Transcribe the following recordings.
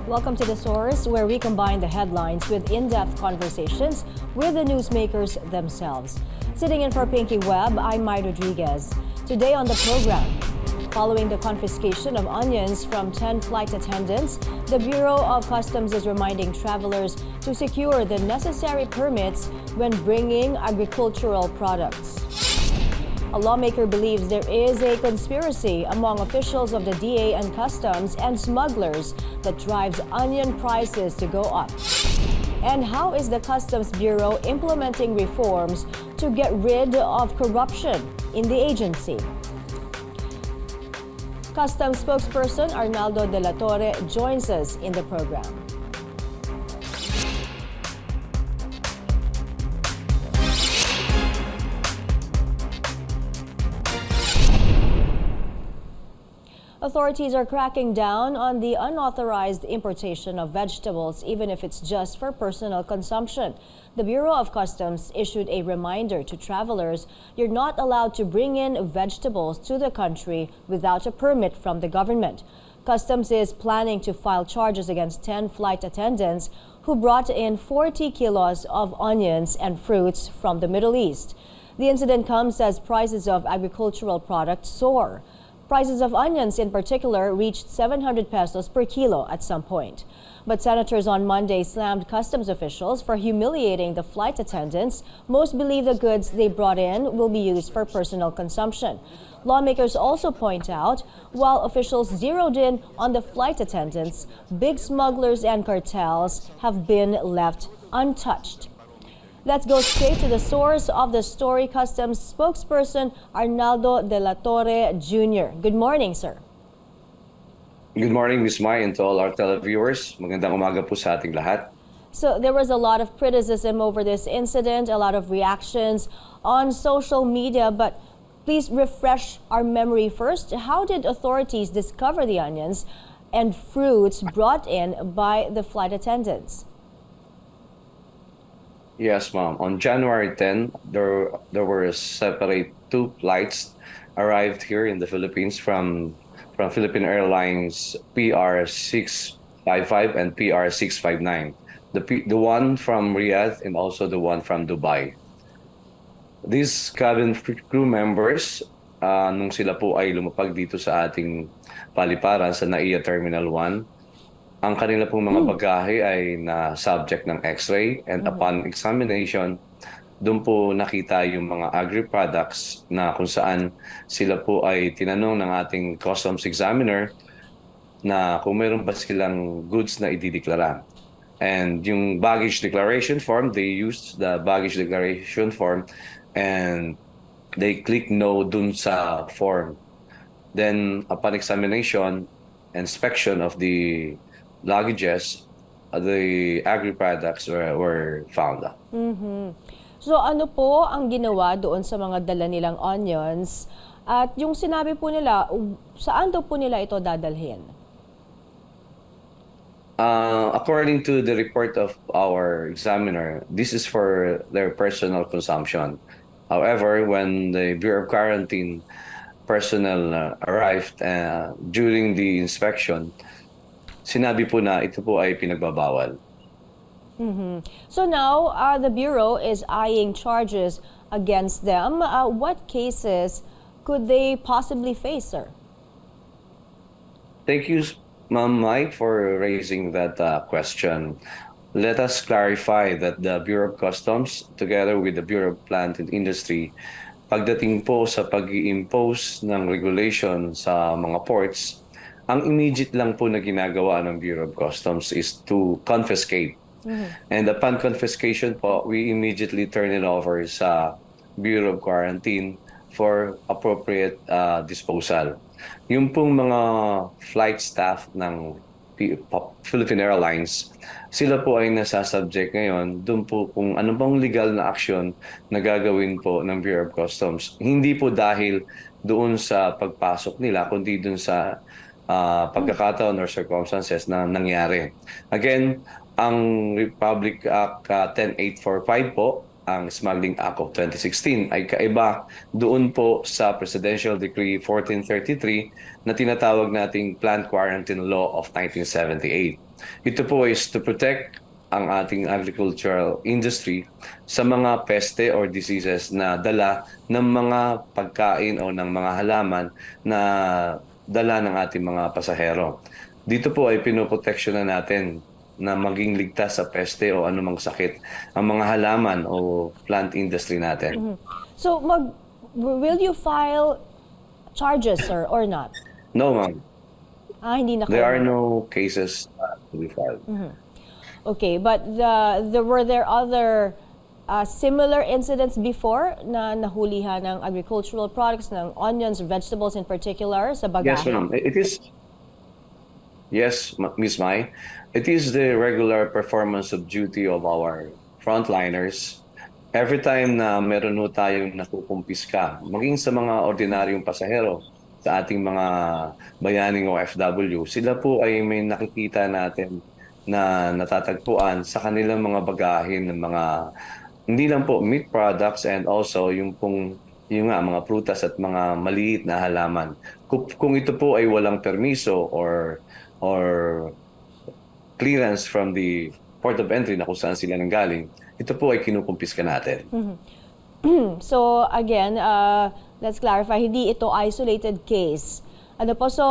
Welcome to The Source, where we combine the headlines with in-depth conversations with the newsmakers themselves. Sitting in for Pinky Webb, I'm Mai Rodriguez. Today on the program, following the confiscation of onions from 10 flight attendants, the Bureau of Customs is reminding travelers to secure the necessary permits when bringing agricultural products. A lawmaker believes there is a conspiracy among officials of the DA and Customs and smugglers that drives onion prices to go up. And how is the Customs Bureau implementing reforms to get rid of corruption in the agency? Customs spokesperson Arnold Dela Torre joins us in the program. Authorities are cracking down on the unauthorized importation of vegetables, even if it's just for personal consumption. The Bureau of Customs issued a reminder to travelers you're not allowed to bring in vegetables to the country without a permit from the government. Customs is planning to file charges against 10 flight attendants who brought in 40 kilos of onions and fruits from the Middle East. The incident comes as prices of agricultural products soar. Prices of onions in particular reached 700 pesos per kilo at some point. But senators on Monday slammed customs officials for humiliating the flight attendants. Most believe the goods they brought in will be used for personal consumption. Lawmakers also point out, while officials zeroed in on the flight attendants, big smugglers and cartels have been left untouched. Let's go straight to the source of the story, Customs spokesperson Arnold Dela Torre Jr. Good morning, sir. Good morning, Ms. Mai, and to all our televiewers. Magandang umaga po sa ating lahat. So there was a lot of criticism over this incident, a lot of reactions on social media, but please refresh our memory first. How did authorities discover the onions and fruits brought in by the flight attendants? Yes, ma'am. On January 10, there were separate two flights arrived here in the Philippines from Philippine Airlines PR-655 and PR-659. The one from Riyadh and also the one from Dubai. These cabin crew members, nung sila po ay lumapag dito sa ating paliparan sa NAIA Terminal 1, ang kanila pong mga bagahe ay na subject ng X-ray, and upon examination, doon po nakita yung mga agri-products na kung saan sila po ay tinanong ng ating customs examiner na kung mayroon ba silang goods na idideklara. And yung baggage declaration form, they used the baggage declaration form and they click no dun sa form. Then upon examination, inspection of the luggages, the agri-products were found. So ano po ang ginawa doon sa mga dala nilang onions? At yung sinabi po nila, saan daw po nila ito dadalhin? According to the report of our examiner, this is for their personal consumption. However, when the Bureau of Quarantine personnel arrived during the inspection, sinabi po na ito po ay pinagbabawal. So now, the Bureau is eyeing charges against them. What cases could they possibly face, sir? Thank you, Ma'am Mike, for raising that question. Let us clarify that the Bureau of Customs, together with the Bureau of Plant and Industry, pagdating po sa pag-i-impose ng regulation sa mga ports, ang immediate lang po na ginagawa ng Bureau of Customs is to confiscate. And upon confiscation po, we immediately turn it over sa Bureau of Quarantine for appropriate disposal. Yung pong mga flight staff ng Philippine Airlines, sila po ay nasasubject ngayon doon po kung ano bang legal na aksyon na gagawin po ng Bureau of Customs. Hindi po dahil doon sa pagpasok nila, kundi doon sa pagkakataon or circumstances na nangyari. Again, ang Republic Act 10845 po ang Smuggling Act of 2016 ay kaiba doon po sa Presidential Decree 1433 na tinatawag nating Plant Quarantine Law of 1978. Ito po is to protect ang ating agricultural industry sa mga peste or diseases na dala ng mga pagkain o ng mga halaman na dala ng ating mga pasahero. Dito po ay pinoproteksyonan natin na maging ligtas sa peste o anumang sakit ang mga halaman o plant industry natin. So, will you file charges, sir, or not? No, ma'am. Hindi na There kayo. are no cases to be filed. Okay, but were there other similar incidents before na nahulihan ng agricultural products, ng onions, vegetables in particular, sa bagahe? Yes, ma'am. It is. Yes, Miss Mai. It is the regular performance of duty of our frontliners. Every time na meron ho tayong nakukumpiska, maging sa mga ordinaryong pasahero, sa ating mga bayaning OFW, sila po ay may nakikita natin na natatagpuan sa kanilang mga bagahin ng mga, hindi lang po meat products and also yung mga prutas at mga maliit na halaman. Kung ito po ay walang permiso or clearance from the port of entry na kung saan sila nanggaling, ito po ay kinukumpiska natin. So again, let's clarify, hindi ito isolated case. Ano po, so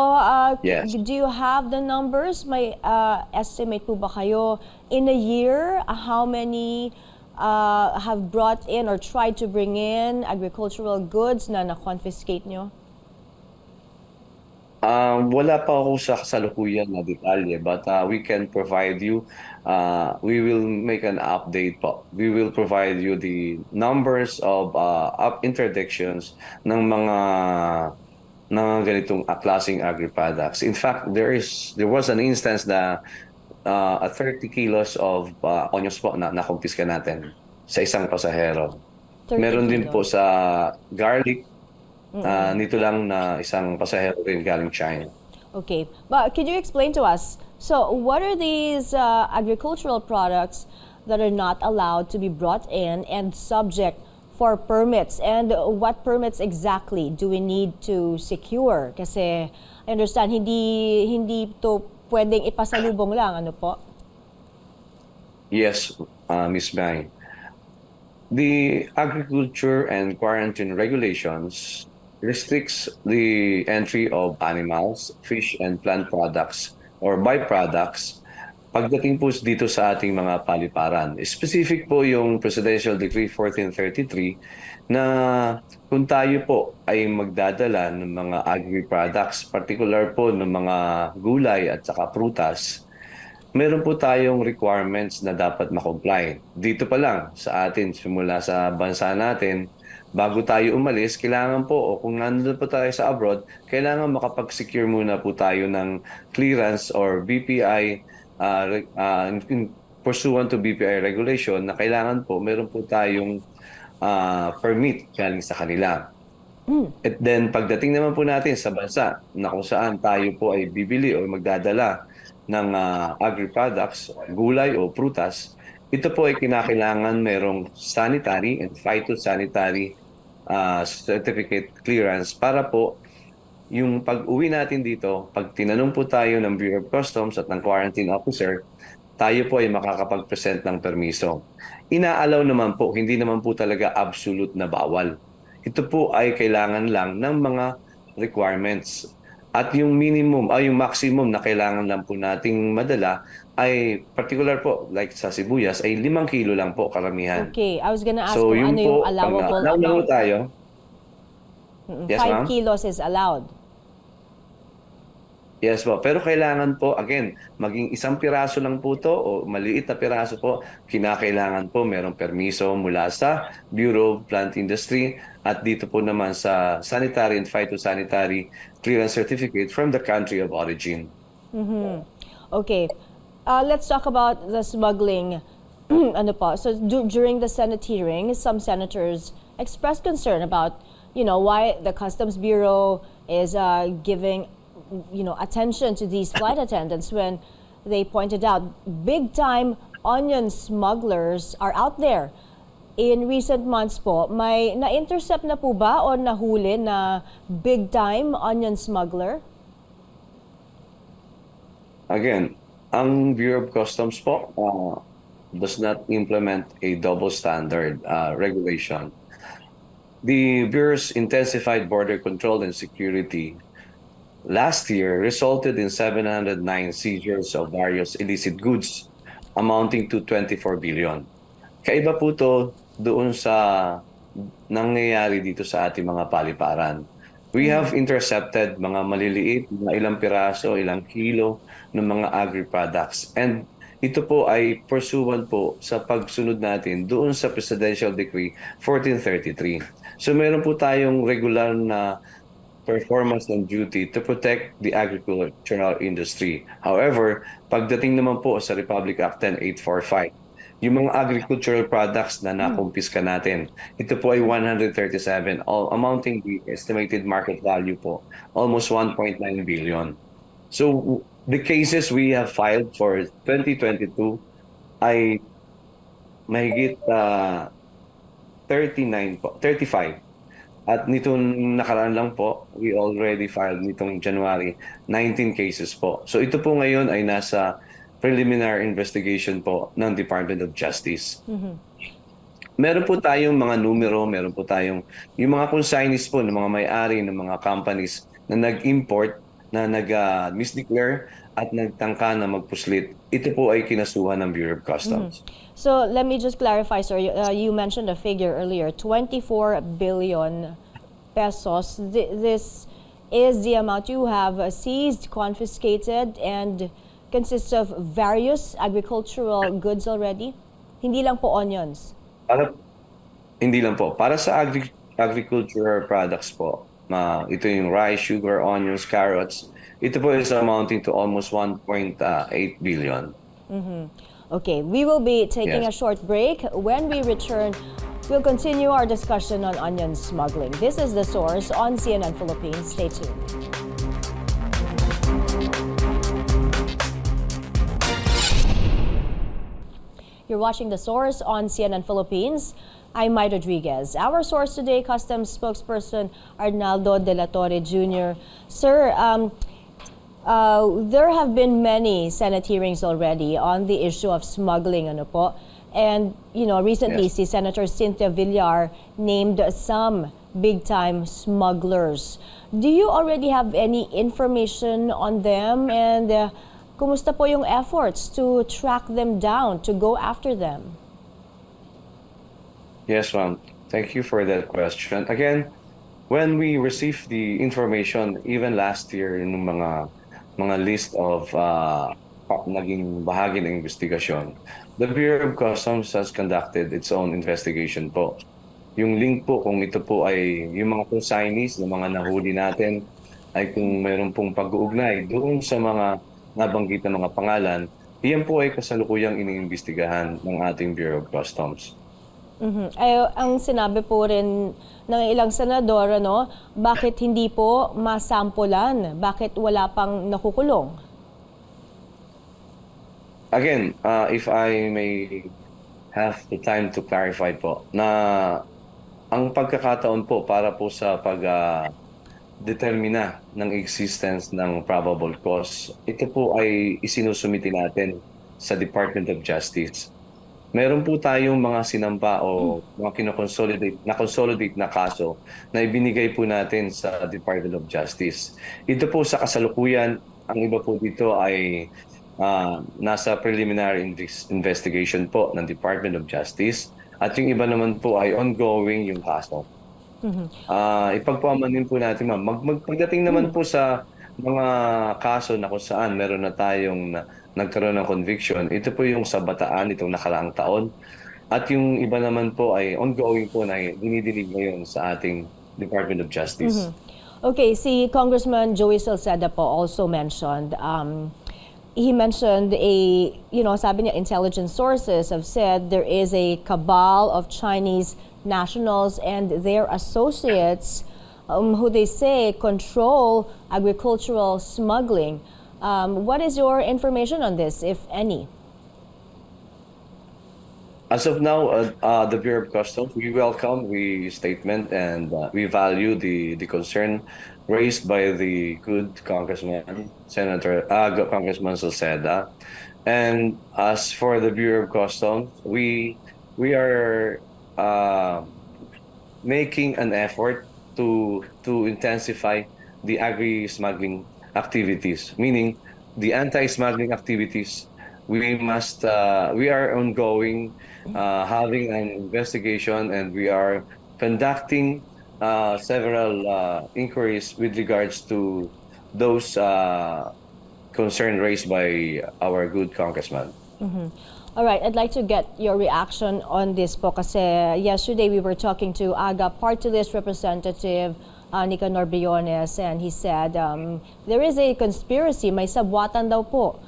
Yes. do you have the numbers? May estimate po ba kayo in a year how many have brought in or tried to bring in agricultural goods na na-confiscate nyo? Wala pa ako sa kasalukuyan na detalye, but we can provide you, we will make an update po. We will provide you the numbers of interdictions ng mga ganitong klaseng agri-products. In fact, there was an instance na 30 kilos of onions po na nakumpiska natin sa isang pasahero. 30 Meron din po kilos. sa garlic, nito lang na isang pasahero rin galing China. Okay, but could you explain to us, so what are these agricultural products that are not allowed to be brought in and subject for permits, and what permits exactly do we need to secure? Kasi I understand hindi to pwedeng ipasalubong lang, ano po? Yes, Ms. Mai. The agriculture and quarantine regulations restricts the entry of animals, fish, and plant products or byproducts pagdating po dito sa ating mga paliparan. Specific po yung Presidential Decree 1433 na kung tayo po ay magdadala ng mga agri-products, particular po ng mga gulay at saka prutas, meron po tayong requirements na dapat makomply. Dito pa lang sa atin, simula sa bansa natin, bago tayo umalis, kailangan po, o kung nandun po tayo sa abroad, kailangan makapag-secure muna po tayo ng clearance or BPI, pursuant to BPI regulation, na kailangan po, meron po tayong permit galing sa kanila. At then, pagdating naman po natin sa bansa na kung saan tayo po ay bibili o magdadala ng agri-products, gulay o prutas, ito po ay kinakailangan merong sanitary and phytosanitary certificate clearance para po yung pag-uwi natin dito, pag tinanong po tayo ng Bureau of Customs at ng quarantine officer, tayo po ay makakapag-present ng permiso. Inaalaw naman po, hindi naman po talaga absolute na bawal. Ito po ay kailangan lang ng mga requirements. At yung minimum, yung maximum na kailangan lang po nating madala ay particular po, like sa sibuyas, ay 5 kilo lang po karamihan. Okay, I was gonna ask So kung yun ano po, yung allowable pag amount. tayo, Yes, 5 ma'am? kilos is allowed. Yes po, pero kailangan po, again, maging isang piraso lang po to o maliit na piraso po, kinakailangan po merong permiso mula sa Bureau of Plant Industry at dito po naman sa Sanitary and Phytosanitary Clearance Certificate from the country of origin. Okay, let's talk about the smuggling. Ano po? So during the Senate hearing, some senators expressed concern about, why the Customs Bureau is giving, attention to these flight attendants when they pointed out big-time onion smugglers are out there. in recent months po, may na-intercept na po ba o nahuli na big-time onion smuggler? Again, ang Bureau of Customs po does not implement a double standard regulation. The Bureau's intensified border control and security last year resulted in 709 seizures of various illicit goods amounting to 24 billion. Kaiba po to doon sa nangyayari dito sa ating mga paliparan. We have intercepted mga maliliit, mga ilang piraso, ilang kilo ng mga agri-products. And ito po ay pursuant po sa pagsunod natin doon sa Presidential Decree 1433. So meron po tayong regular na performance and duty to protect the agricultural industry. However, pagdating naman po sa Republic Act 10845, yung mga agricultural products na nakumpiska natin, ito po ay 137, all amounting the estimated market value po, almost 1.9 billion. So the cases we have filed for 2022 ay mahigit 35. At nitong nakaraan lang po, we already filed nitong January 19 cases po. So ito po ngayon ay nasa preliminary investigation po ng Department of Justice. Meron po tayong mga numero, meron po tayong yung mga consignees po ng mga may-ari ng mga companies na nag-import, na nag-misdeclare at nagtangka na magpuslit. Ito po ay kinasuhan ng Bureau of Customs. So let me just clarify, sir. You mentioned a figure earlier, 24 billion pesos. This is the amount you have seized, confiscated, and consists of various agricultural goods already? Hindi lang po onions? Hindi lang po. Para sa agricultural products po, ito yung rice, sugar, onions, carrots, ito po is amounting to almost 1.8 billion. Okay, we will be taking a short break. When we return, we'll continue our discussion on onion smuggling. This is The Source on CNN Philippines. Stay tuned. You're watching The Source on CNN Philippines. I'm Mai Rodriguez. Our source today, Customs spokesperson Arnold Dela Torre Jr. Sir, there have been many Senate hearings already on the issue of smuggling, ano po? And, you know, recently, si Senator Cynthia Villar named some big-time smugglers. Do you already have any information on them? And kumusta po yung efforts to track them down, to go after them? Yes, ma'am. Thank you for that question. Again, when we received the information, even last year, yung mga list of naging bahagi ng investigasyon, the Bureau of Customs has conducted its own investigation po. Yung link po, kung ito po ay yung mga consignees na mga nahuli natin, ay kung mayroon pong pag-uugnay doon sa mga nabanggit na mga pangalan, iyan po ay kasalukuyang iniimbestigahan ng ating Bureau of Customs. Ay, ang sinabi po rin ng ilang senador, ano, bakit hindi po masampulan? Bakit wala pang nakukulong? Again, if I may have the time to clarify po, na ang pagkakataon po para po sa determina ng existence ng probable cause, ito po ay isinusumiti natin sa Department of Justice. Meron po tayong mga sinampa o mga kinoconsolidate na kaso na ibinigay po natin sa Department of Justice. Ito po sa kasalukuyan, ang iba po dito ay nasa preliminary investigation po ng Department of Justice at yung iba naman po ay ongoing yung kaso. Ipagpamanin po natin, ma'am. Pagdating naman po sa mga kaso na kung saan meron na tayong nagkaroon ng conviction, ito po yung sa Bataan itong nakaraang taon. At yung iba naman po ay ongoing po na dinidinig ngayon sa ating Department of Justice. Okay, si Congressman Joey Salceda po also mentioned, he mentioned sabi niya, intelligence sources have said there is a cabal of Chinese nationals and their associates who they say control agricultural smuggling. What is your information on this, if any? As of now, the Bureau of Customs, we welcome the statement and we value the concern raised by the good Congressman, Congressman Salceda. And as for the Bureau of Customs, we are uh, making an effort to intensify the agri-smuggling activities, meaning the anti-smuggling activities. We are ongoing, having an investigation, and we are conducting several inquiries with regards to those concern raised by our good congressman. All right, I'd like to get your reaction on this po kasi yesterday we were talking to AGA Party List Representative Nicanor Briones, and he said there is a conspiracy, may sabwatan daw po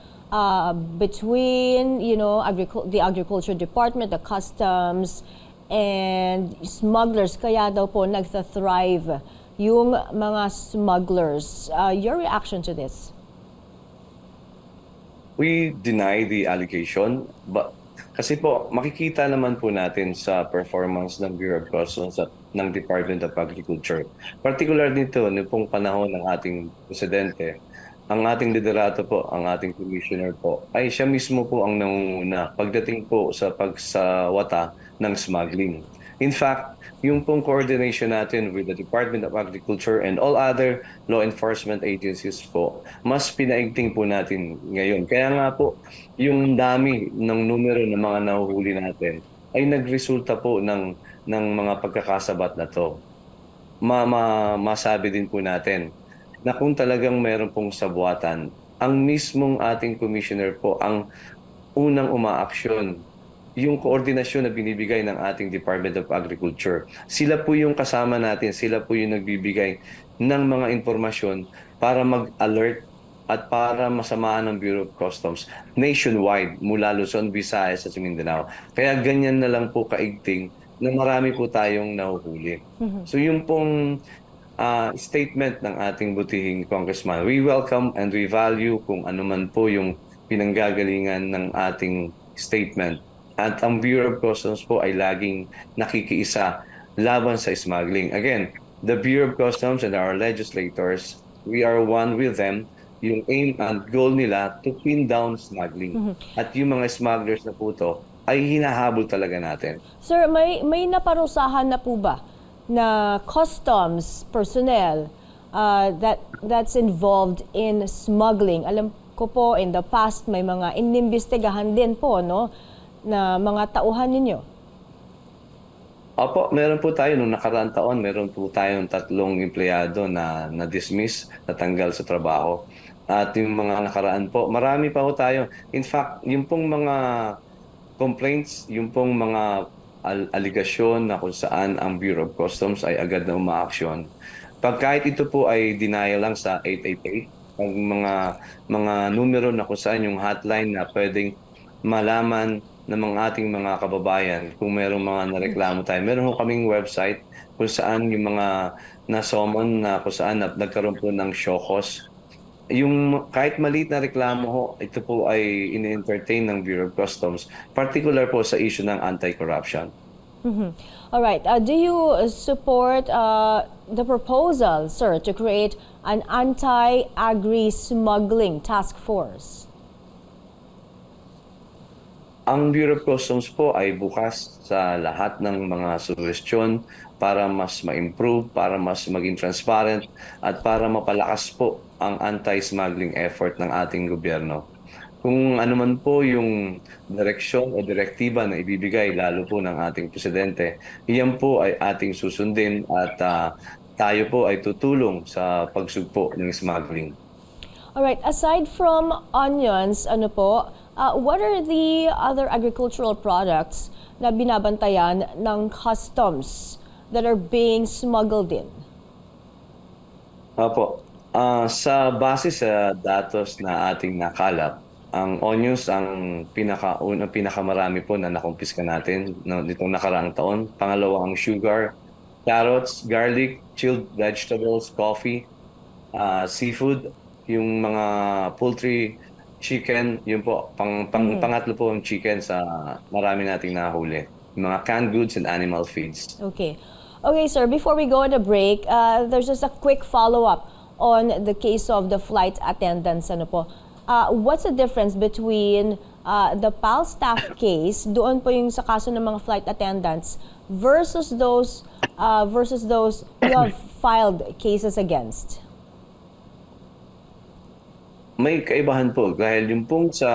between the Agriculture Department, the Customs, and smugglers, kaya daw po nagta-thrive yung mga smugglers. Your reaction to this? We deny the allegation, but kasi po makikita naman po natin sa performance ng Bureau of Customs at ng Department of Agriculture. Particular nito, no pong panahon ng ating presidente, ang ating liderato po, ang ating commissioner po, ay siya mismo po ang nangunguna pagdating po sa pagsawata ng smuggling. In fact, yung pong coordination natin with the Department of Agriculture and all other law enforcement agencies po, mas pinaigting po natin ngayon. Kaya nga po, yung dami ng numero ng mga nahuhuli natin ay nagresulta po ng mga pagkakasabat na to. Masabi din po natin na kung talagang meron pong sabuatan, ang mismong ating commissioner po ang unang umaaksyon, yung koordinasyon na binibigay ng ating Department of Agriculture. Sila po yung kasama natin, sila po yung nagbibigay ng mga informasyon para mag-alert at para masamaan ng Bureau of Customs nationwide mula Luzon, Visayas at Mindanao. Kaya ganyan na lang po kaigting na marami po tayong nahuhuli. So yung pong statement ng ating butihing congressman, we welcome and we value kung ano man po yung pinanggagalingan ng ating statement. At ang Bureau of Customs po ay laging nakikiisa laban sa smuggling. Again, the Bureau of Customs and our legislators, we are one with them. Yung aim and goal nila to pin down smuggling. At yung mga smugglers na po to ay hinahabol talaga natin. Sir, may naparusahan na po ba na customs personnel that's involved in smuggling? Alam ko po in the past may mga inimbestigahan din po, no, na mga tauhan ninyo. Opo, meron po tayo nung nakaraang taon, meron po tayong 3 empleyado na na-dismiss, natanggal sa trabaho. At yung mga nakaraan po, marami pa po tayo. In fact, yung pong mga complaints, yung pong mga aligasyon na kung saan ang Bureau of Customs ay agad na umaaksyon. Pag kahit ito po ay denial lang sa 888, ang mga numero na kung saan yung hotline na pwedeng malaman ng mga ating mga kababayan kung merong mga nareklamo tayo. Meron ho kaming website kung saan yung mga na-summon na kung saan nagkaroon po ng show cause. Yung kahit maliit na reklamo ho, ito po ay in-entertain ng Bureau of Customs, particular po sa issue ng anti-corruption. All right. Do you support the proposal, sir, to create an anti-agri smuggling task force? Ang Bureau of Customs po ay bukas sa lahat ng mga suggestion para mas ma-improve, para mas maging transparent, at para mapalakas po ang anti-smuggling effort ng ating gobyerno. Kung ano man po yung direksyon o direktiba na ibibigay lalo po ng ating presidente, iyan po ay ating susundin at tayo po ay tutulong sa pagsugpo ng smuggling. Alright, aside from onions, what are the other agricultural products na binabantayan ng customs that are being smuggled in? Opo. Sa base sa datos na ating nakalap, ang onions ang pinakamarami po na nakumpiska natin nitong nakaraang taon. Pangalawa ang sugar, carrots, garlic, chilled vegetables, coffee, seafood, yung mga poultry chicken, yun po, pangatlo po ang chicken sa marami nating nahuli. Mga canned goods and animal feeds. Okay. Okay, sir, before we go on a break, there's just a quick follow-up on the case of the flight attendants. Ano po? What's the difference between the PAL staff case, doon po yung sa kaso ng mga flight attendants, versus those you have filed cases against? May kaibahan po dahil yung pong sa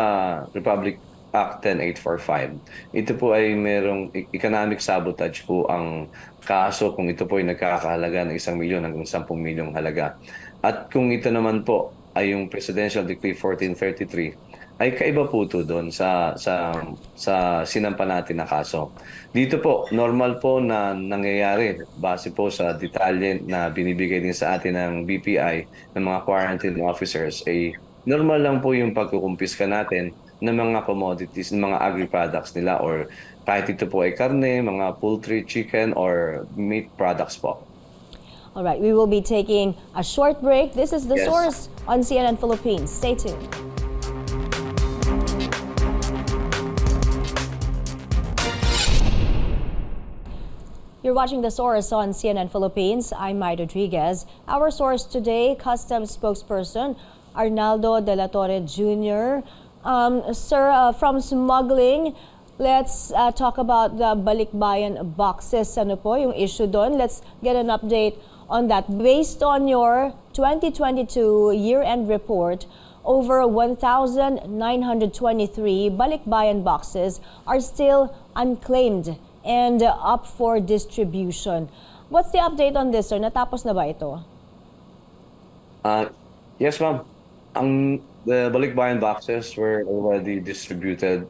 Republic Act 10845, ito po ay merong economic sabotage po ang kaso kung ito po ay nagkakahalaga ng 1 milyon hanggang 10 milyong halaga. At kung ito naman po ay yung Presidential Decree 1433, ay kaiba po ito doon sa sinampa natin na kaso. Dito po, normal po na nangyayari base po sa detalye na binibigay din sa atin ng BPI ng mga quarantine officers, ay normal lang po yung pagkukumpiska natin ng mga commodities, ng mga agri-products nila, or kahit ito po ay karne, mga poultry, chicken, or meat products po. All right, we will be taking a short break. This is The Yes. Source on CNN Philippines. Stay tuned. You're watching The Source on CNN Philippines. I'm Mai Rodriguez. Our source today, Customs spokesperson Arnold Dela Torre Jr. Sir, from Smuggling, let's talk about the Balikbayan boxes. Ano po yung issue doon? Let's get an update on that. Based on your 2022 year-end report, over 1,923 Balikbayan boxes are still unclaimed and up for distribution. What's the update on this, sir? Natapos na ba ito? Yes, ma'am. The Balikbayan boxes were already distributed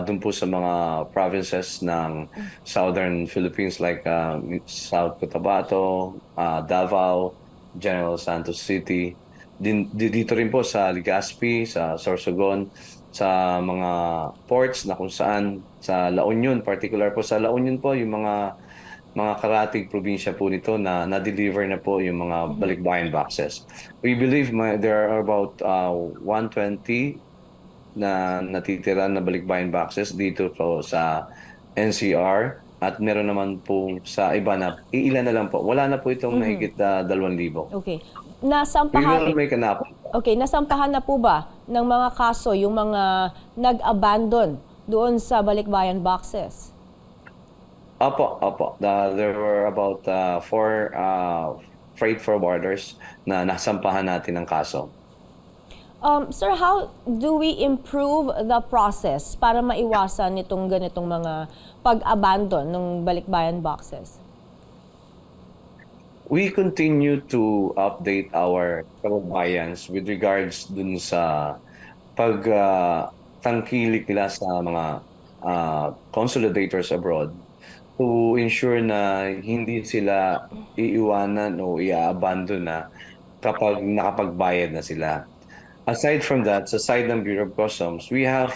dun po sa mga provinces ng southern Philippines like South Cotabato, Davao, General Santos City. Dito rin po sa Legazpi, sa Sorsogon, sa mga ports na kung saan, sa La Union, particular po sa La Union po, yung mga karatig probinsya po nito na na-deliver na po yung mga Balikbayan boxes. We believe there are about 120 na natitira na Balikbayan boxes dito po sa NCR, at meron naman po sa iba na iilan na lang po. Wala na po itong mahigit 2,000. Okay. We Nasampahan, will make an app. okay, nasampahan na po ba ng mga kaso yung mga nag-abandon doon sa Balikbayan boxes? Opo. There were about 4 freight forwarders na nasampahan natin ng kaso. Sir, how do we improve the process para maiwasan itong ganitong mga pag-abandon ng Balikbayan boxes? We continue to update our kababayans with regards dun sa pagtangkilik nila sa mga consolidators abroad to ensure na hindi sila iiwanan o i-abandon na kapag nakapagbayad na sila. Aside from that, sa side ng Bureau of Customs, we have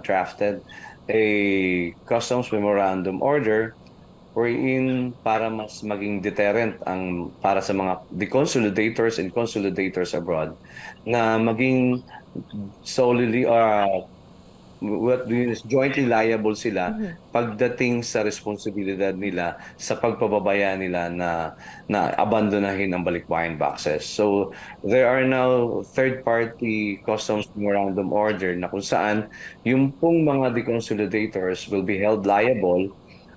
drafted a Customs Memorandum Order wherein para mas maging deterrent para sa mga deconsolidators and consolidators abroad na maging solely jointly liable sila pagdating sa responsibilidad nila sa pagpababaya nila na abandonahin ang Balikbayan boxes. So there are now third-party customs memorandum order na kung saan yung pong mga deconsolidators will be held liable,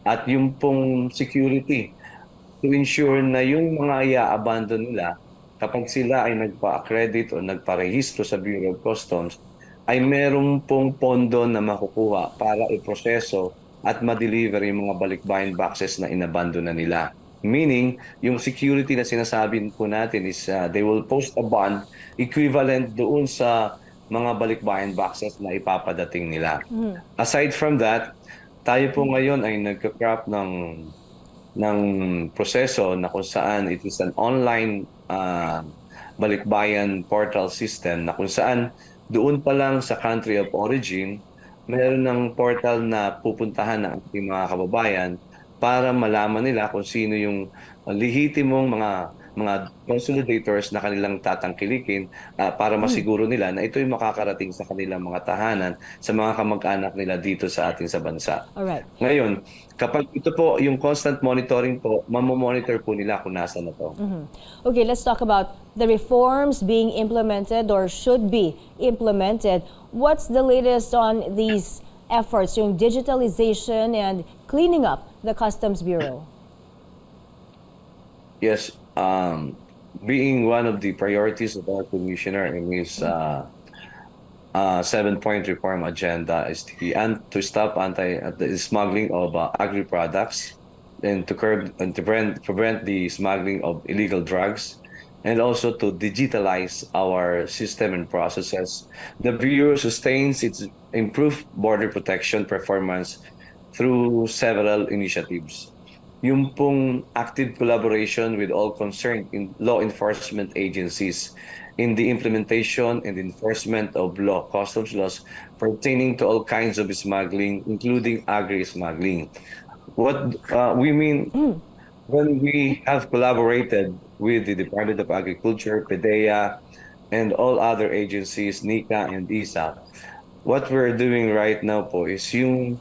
at yung pong security to ensure na yung mga i-abandon nila, kapag sila ay nagpa-accredit o nagpa-rehistro sa Bureau of Customs, ay merong pong pondo na makukuha para iproseso at ma-deliver yung mga Balikbayan boxes na inabandon na nila. Meaning, yung security na sinasabi po natin is they will post a bond equivalent doon sa mga Balikbayan boxes na ipapadating nila. Aside from that, tayo po ngayon ay nagka-craft ng proseso na kung saan it is an online Balikbayan portal system na kung saan doon pa lang sa country of origin, mayroon ng portal na pupuntahan ng ating mga kababayan para malaman nila kung sino yung lehitimong mga mga consolidators na kanilang tatangkilikin para masiguro nila na ito'y makakarating sa kanilang mga tahanan, sa mga kamag-anak nila dito sa ating sa bansa. All right. Ngayon, kapag ito po yung constant monitoring po, mamomonitor po nila kung nasa na to. Okay, let's talk about the reforms being implemented or should be implemented. What's the latest on these efforts, yung digitalization and cleaning up the Customs Bureau? Yes, being one of the priorities of our commissioner in his 7-point reform agenda is to stop the smuggling of agri products and to curb and to prevent the smuggling of illegal drugs, and also to digitalize our system and processes. The Bureau sustains its improved border protection performance through several initiatives. Yung pong active collaboration with all concerned in law enforcement agencies in the implementation and enforcement of customs laws pertaining to all kinds of smuggling, including agri-smuggling. What we mean when we have collaborated with the Department of Agriculture, PDEA, and all other agencies, NICA and ISA, what we're doing right now po is yung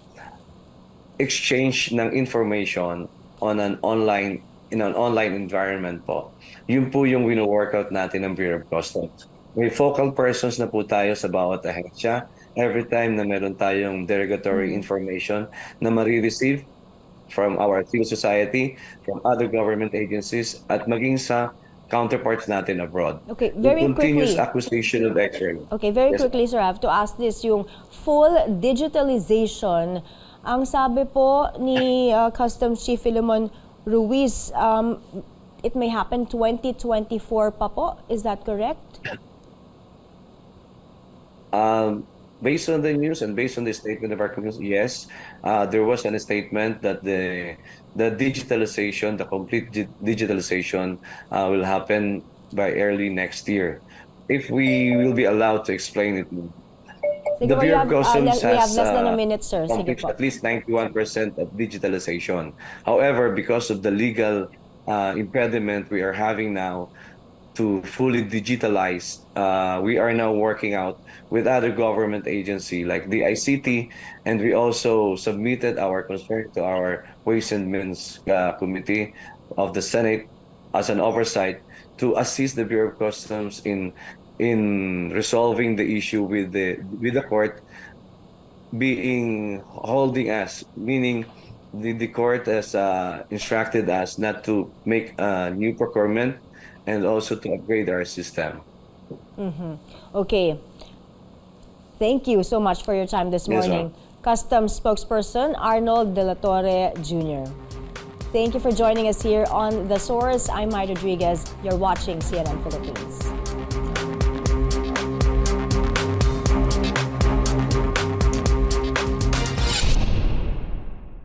exchange ng information on an online environment po. Yun po yung wino-workout natin ng Bureau of Customs. May focal persons na po tayo sa bawat ahensya. Every time na meron tayong derogatory information na marireceive from our civil society, from other government agencies, at maging sa counterparts natin abroad. Okay, very continuous quickly. acquisition of X-ray. Okay, very Yes. quickly, sir, I have to ask this, yung full digitalization, ang sabi po ni Customs Chief Philemon Ruiz, it may happen 2024 pa po. Is that correct? Based on the news and based on the statement of our commission, yes, there was a statement that the digitalization, the complete digitalization, will happen by early next year. If we will be allowed to explain it. Sige The po, Bureau of Customs we have has less than a minute, sir. Sige accomplished po. at least 91% of digitalization. However, because of the legal impediment we are having now to fully digitalize, we are now working out with other government agency like the ICT, and we also submitted our concern to our Ways and Means Committee of the Senate as an oversight to assist the Bureau of Customs in resolving the issue with the court being holding us, meaning the court has instructed us not to make a new procurement and also to upgrade our system. Okay. Thank you so much for your time this Yes, morning. ma'am. Customs spokesperson Arnold Dela Torre Jr. Thank you for joining us here on The Source. I'm Maya Rodriguez. You're watching CNN Philippines.